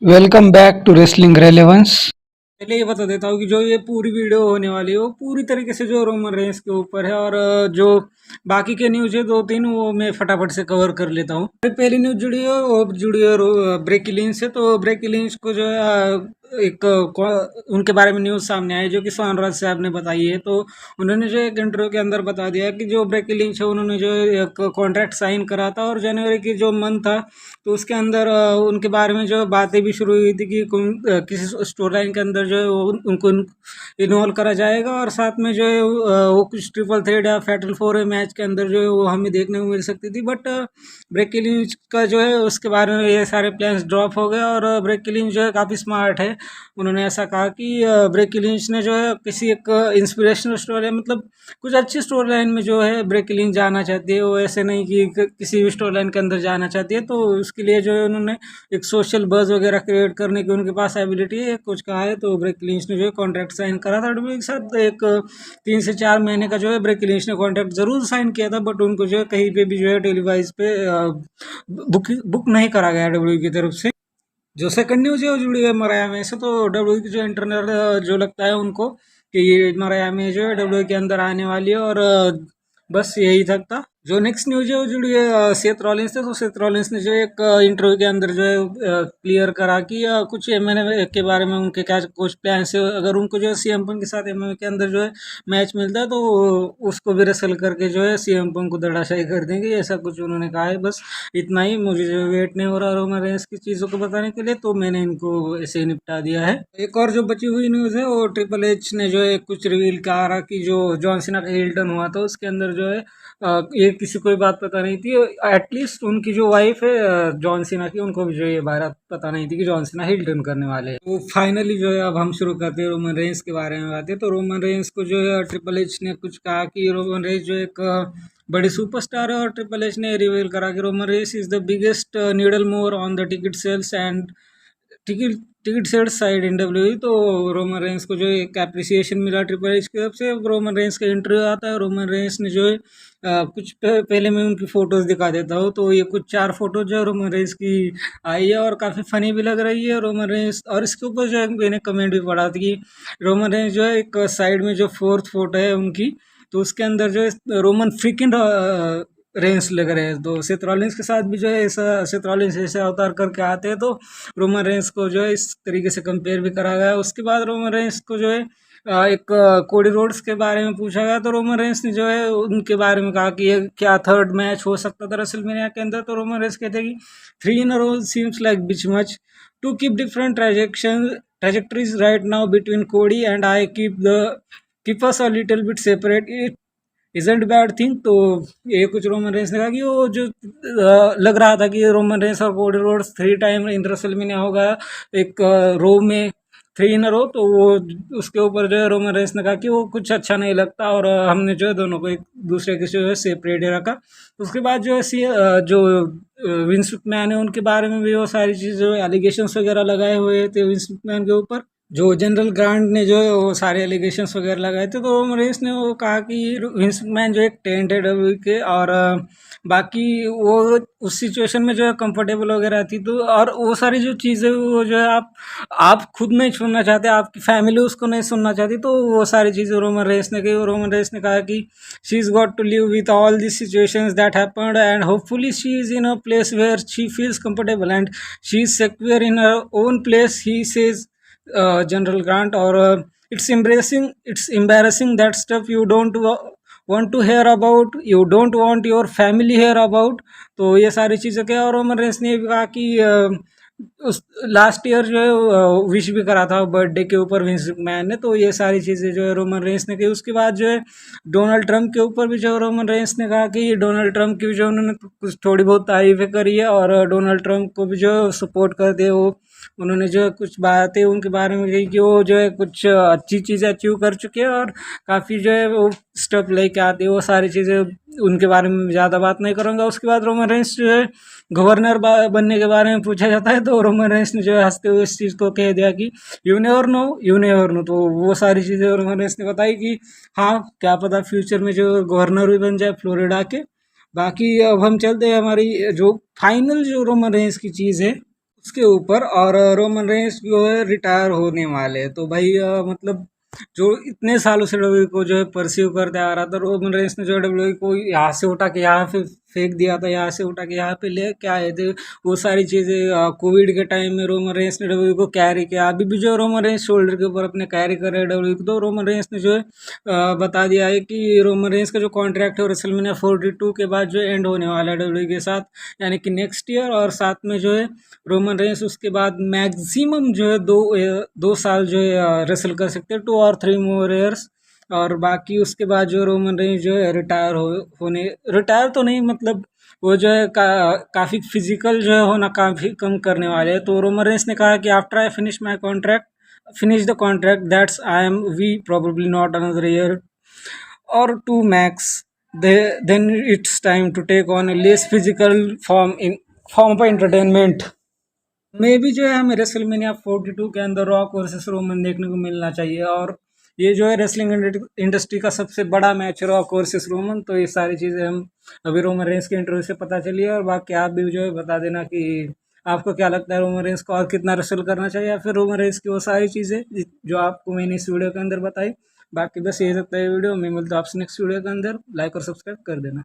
Welcome back to wrestling relevance. पहले ये बता देता हूँ कि जो ये पूरी वीडियो होने वाली है वो पूरी तरीके से जो रोमन रेंस के ऊपर है और जो बाकी के न्यूज है दो तीन वो मैं फटाफट से कवर कर लेता हूँ। पहली न्यूज जुड़ी है वो जुड़ी है ब्रेकी लिंच से। तो ब्रेकी लिंच को जो है एक उनके बारे में न्यूज़ सामने आई जो कि सोनराज साहब ने बताई है। तो उन्होंने जो एक इंटरव्यू के अंदर बता दिया कि जो ब्रेकी लिंच है उन्होंने जो एक कॉन्ट्रैक्ट साइन करा था और जनवरी की जो मंथ था तो उसके अंदर उनके बारे में जो बातें भी शुरू हुई थी कि किसी स्टोर लाइन के अंदर जो है वो उनको इन्वॉल्व करा जाएगा और साथ में जो है वो कुछ ट्रिपल थ्रेड या फैटल फोर मैच के अंदर जो है वो हमें देखने को मिल सकती थी। बट ब्रेकी लिंच का जो है उसके बारे में ये सारे प्लान्स ड्रॉप हो गए और ब्रेकी लिंच जो है काफ़ी स्मार्ट है। उन्होंने ऐसा कहा कि ब्रेकी लिंच ने जो है किसी एक इंस्पिरेशनल स्टोरी मतलब कुछ अच्छी स्टोरी लाइन में जो है ब्रेकी लिंच जाना चाहती है। वो ऐसे नहीं कि किसी भी स्टोरी लाइन के अंदर जाना चाहती है। तो उसके लिए जो है उन्होंने एक सोशल बज़ वगैरह क्रिएट करने की उनके पास एबिलिटी है कुछ कहा है। तो ब्रेकी लिंच ने जो है कॉन्ट्रैक्ट साइन करा था डब्ल्यूडब्ल्यूई के साथ। एक 3 से 4 महीने का जो है ब्रेकी लिंच ने कॉन्ट्रैक्ट जरूर साइन किया था बट उनको जो है कहीं पे भी जो है टेलीवाइज पे बुक नहीं करा गया डब्ल्यूडब्ल्यूई की तरफ से। जो सेकंड न्यूज है वो जुड़ी है मराया में से। तो डब्ल्यू की जो इंटरनल जो लगता है उनको कि ये मराया में जो है डब्ल्यू के अंदर आने वाली है और बस यही तक था। जो नेक्स्ट न्यूज है वो जुड़ी है सेथ रॉलिंस से। तो सेथ रॉलिंस ने जो एक इंटरव्यू के अंदर जो है क्लियर करा कि कुछ एमएनए के बारे में उनके क्या कुछ प्लान है। अगर उनको जो है सीएम पंक के साथ एमएनए के अंदर जो है मैच मिलता है तो उसको भी रेसल करके जो है सीएम पंक को धड़ाशायी कर देंगे, ऐसा कुछ उन्होंने कहा है। बस इतना ही, मुझे जो वेट नहीं हो रहा रोमन रेंस की चीज़ों को बताने के लिए तो मैंने इनको ऐसे ही निपटा दिया है। एक और जो बची हुई न्यूज़ है वो ट्रिपल एच ने जो है कुछ रिवील करा कि जो जॉन सीना का हिल टर्न हुआ था उसके अंदर जो है ये किसी को भी बात पता नहीं थी। एटलीस्ट उनकी जो वाइफ है जॉन सीना की उनको भी जो ये बात पता नहीं थी कि जॉन सीना हिल टर्न करने वाले हैं। तो फाइनली जो है अब हम शुरू करते हैं रोमन रेंस के बारे में बातें। तो रोमन रेंस को जो है ट्रिपल एच ने कुछ कहा कि रोमन रेंस जो एक बड़े सुपरस्टार है और ट्रिपल एच ने रिवील करा कि Roman Reigns is the biggest needle mover on the ticket sales and ticket ticket sales side in W. तो रोमन रेंस को जो एक एप्रिसिएशन मिला ट्रिपल एच की तरफ से। रोमन रेंस का इंटरव्यू आता है, रोमन रेंस ने जो है कुछ पहले मैं उनकी फ़ोटोज़ दिखा देता हूँ। तो ये कुछ 4 फ़ोटोज़ जो है रोमन रेंस की आई है और काफ़ी फ़नी भी लग रही है रोमन रेंस। और इसके ऊपर जो है मैंने कमेंट भी पढ़ा था कि रोमन रेंस जो है एक साइड में जो 4th फ़ोटो है उनकी तो उसके अंदर जो है रोमन फ्रीकिंग रेंस लग रहे हैं। तो सेथ रॉलिंस के साथ भी जो है ऐसा सेथ रॉलिंस ऐसे अवतार करके आते हैं तो रोमन रेंस को जो है इस तरीके से कंपेयर भी करा गया। उसके बाद रोमन रेंस को जो है एक कोडी रोड्स के बारे में पूछा गया तो रोमन रेंस ने जो है उनके बारे में कहा कि ये क्या थर्ड मैच हो सकता था रेसलमेनिया के अंदर। तो रोमन रेंस कहते हैं कि 3 in a row seems like bit much to keep different trajectories right now between Cody and I keep us a little bit separate isn't bad thing. तो ये कुछ रोमन रेंस ने कहा कि वो जो लग रहा था कि रोमन रेंस और Cody Rhodes 3 time in WrestleMania होगा एक रो में 3 in a row। तो वो उसके ऊपर जो है रोमन रेंस ने कहा कि वो कुछ अच्छा नहीं लगता और हमने जो है दोनों को एक दूसरे के जो है सेपरेट रखा। उसके बाद जो है जो विंस मैन है उनके बारे में भी वो सारी चीज़ें एलिगेशंस वगैरह लगाए हुए थे विंस मैन के ऊपर। जो जनरल ग्रांट ने जो है वो सारे एलिगेशंस वगैरह लगाए थे। तो मरीज ने वो कहा कि विंस मैन जो एक टेंट है डब्ल्यू के और बाकी वो उस सिचुएशन में जो है कंफर्टेबल वगैरह थी। तो और वो सारी जो चीज़ें वो जो है आप खुद नहीं सुनना चाहते, आपकी फैमिली उसको नहीं सुनना चाहती। तो वो सारी चीज़ें रोमन रेंस ने कही। रोमन रेंस ने कहा कि she is got to live with all this situations that happened and hopefully she is in a place where she feels comfortable and she is secure in her own place, he says General Grant. और it's embarrassing that stuff you don't want to hear about, you don't want your family hear about। तो ये सारी चीज़ें क्या। और Roman Reigns ने भी कहा कि उस लास्ट ईयर जो है विश भी करा था बर्थडे के ऊपर विंस मैन ने। तो ये सारी चीज़ें जो है रोमन रेंस ने की। उसके बाद जो है डोनाल्ड ट्रंप के ऊपर भी जो रोमन रेंस ने कहा कि डोनाल्ड ट्रंप की भी जो उन्होंने कुछ थोड़ी बहुत तारीफें करी है और डोनाल्ड ट्रंप को भी जो सपोर्ट करते हैं वो उन्होंने जो कुछ बातें उनके बारे में कही कि वो जो है कुछ अच्छी चीज़ें अचीव कर चुके हैं और काफ़ी जो है वो स्टेप लेके आते हैं। वो सारी चीज़ें उनके बारे में ज़्यादा बात नहीं करूँगा। उसके बाद रोमन रेंस जो है गवर्नर बनने के बारे में पूछा जाता है तो रोमन रेंस ने जो है हंसते हुए इस चीज़ को कह दिया कि you never know, you never know. तो वो सारी चीज़ें रोमन रेंस ने बताई कि हाँ क्या पता फ्यूचर में जो गवर्नर भी बन जाए फ्लोरिडा के। बाकी अब हम चलते हैं हमारी जो फाइनल जो रोमन रेंस की चीज़ है उसके ऊपर, और रोमन रेंस जो है रिटायर होने वाले हैं। तो भाई मतलब जो इतने सालों से डब्ल्यू को जो है परस्यू करते आ रहा था, रोमन रेंस ने जो डब्ल्यू को यहाँ से उठा के यहाँ पे फेंक दिया था, यहाँ से उठा के यहाँ पे ले क्या आए थे, वो सारी चीज़ें कोविड के टाइम में रोमन रेंस ने डब्ल्यू को कैरी किया। अभी भी जो रोमन रेंस शोल्डर के ऊपर अपने कैरी कर रहे हैं डब्ल्यू को, तो रोमन रेंस ने जो है बता दिया है कि रोमन रेंस का जो कॉन्ट्रैक्ट है वो रेसलमेनिया 42 के बाद जो एंड होने वाला है डब्ल्यू के साथ, यानी कि नेक्स्ट ईयर। और साथ में जो है रोमन रेंस उसके बाद मैक्सिमम जो है 2 साल जो है रेसल कर सकते हैं, 2 और 3 मोर ईयर्स। और बाकी उसके बाद जो रोमन रेंस जो है होने रिटायर तो नहीं, मतलब वो जो है काफ़ी फिजिकल जो है होना काफ़ी कम करने वाले हैं। तो रोमन रेंस ने कहा कि after I finish my contract finish the contract that's I am we probably not another year or two max, then it's time to take on a less physical form of entertainment। मे भी जो है हमें WrestleMania 42 के अंदर rock versus Roman देखने को मिलना चाहिए, और ये जो है रेसलिंग इंडस्ट्री का सबसे बड़ा मैच है रॉक वर्सेस रोमन। तो ये सारी चीज़ें हम अभी रोमन रेंस के इंटरव्यू से पता चली है, और बाकी आप भी जो है बता देना कि आपको क्या लगता है रोमन रेंस को और कितना रेसल करना चाहिए, या फिर रोमन रेंस की वो सारी चीज़ें जो आपको मैंने इस वीडियो के अंदर बताई। बाकी बस यही सकता है वीडियो में, मिलता है आपसे नेक्स्ट वीडियो के अंदर। लाइक और सब्सक्राइब कर देना।